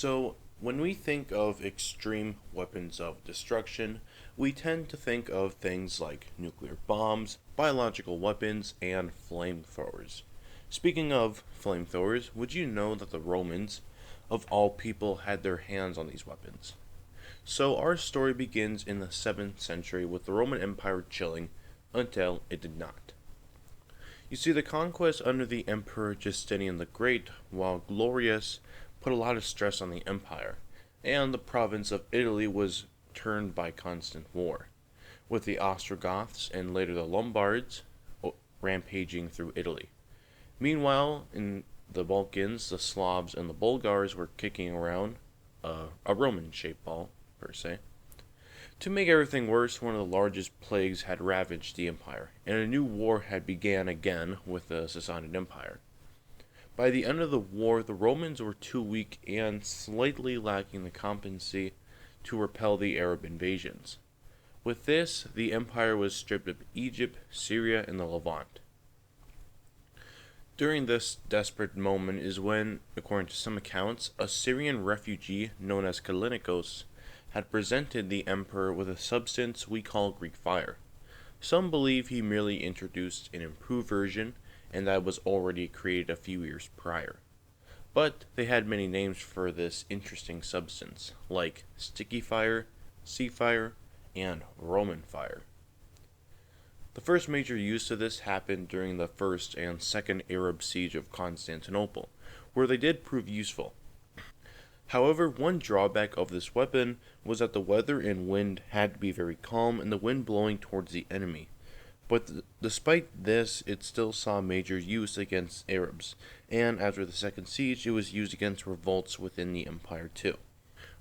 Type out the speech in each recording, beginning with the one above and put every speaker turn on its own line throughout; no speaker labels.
So, when we think of extreme weapons of destruction, we tend to think of things like nuclear bombs, biological weapons, and flamethrowers. Speaking of flamethrowers, would you know that the Romans, of all people, had their hands on these weapons? So, our story begins in the 7th century with the Roman Empire chilling until it did not. You see, the conquest under the Emperor Justinian the Great, while glorious, put a lot of stress on the empire, and the province of Italy was turned by constant war, with the Ostrogoths and later the Lombards rampaging through Italy. Meanwhile, in the Balkans, the Slavs and the Bulgars were kicking around a Roman-shaped ball, per se. To make everything worse, one of the largest plagues had ravaged the empire, and a new war had begun again with the Sassanid Empire. By the end of the war, the Romans were too weak and slightly lacking the competency to repel the Arab invasions. With this, the empire was stripped of Egypt, Syria, and the Levant. During this desperate moment is when, according to some accounts, a Syrian refugee known as Kallinikos had presented the emperor with a substance we call Greek fire. Some believe he merely introduced an improved version and that was already created a few years prior. But they had many names for this interesting substance, like sticky fire, sea fire, and Roman fire. The first major use of this happened during the First and Second Arab Siege of Constantinople, where they did prove useful. However, one drawback of this weapon was that the weather and wind had to be very calm and the wind blowing towards the enemy. But despite this, it still saw major use against Arabs, and after the second siege, it was used against revolts within the empire too.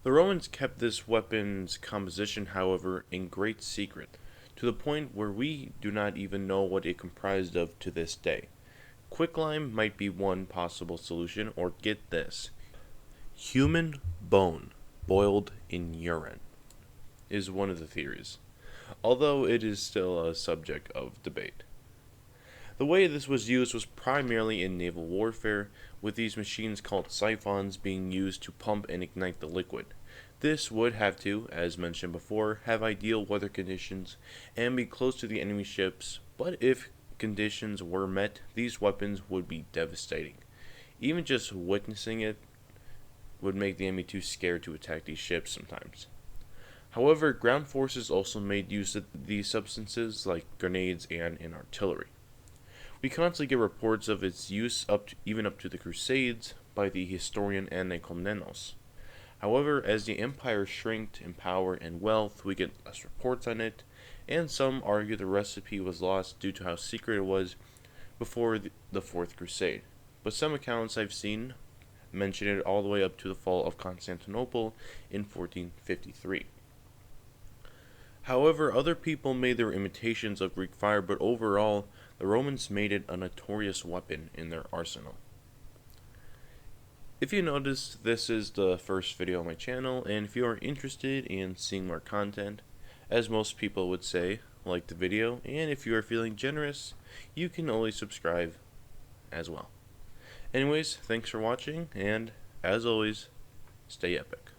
The Romans kept this weapon's composition, however, in great secret, to the point where we do not even know what it comprised of to this day. Quicklime might be one possible solution, or get this. Human bone boiled in urine is one of the theories, although it is still a subject of debate. The way this was used was primarily in naval warfare, with these machines called siphons being used to pump and ignite the liquid. This would have to, as mentioned before, have ideal weather conditions and be close to the enemy ships, but if conditions were met, these weapons would be devastating. Even just witnessing it would make the enemy too scared to attack these ships sometimes. However, ground forces also made use of these substances like grenades and in artillery. We constantly get reports of its use even up to the Crusades by the historian Anne Komnenos. However, as the empire shrinked in power and wealth, we get less reports on it, and some argue the recipe was lost due to how secret it was before the Fourth Crusade. But some accounts I've seen mention it all the way up to the fall of Constantinople in 1453. However, other people made their imitations of Greek fire, but overall, the Romans made it a notorious weapon in their arsenal. If you noticed, this is the first video on my channel, and if you are interested in seeing more content, as most people would say, like the video, and if you are feeling generous, you can always subscribe as well. Anyways, thanks for watching, and as always, stay epic.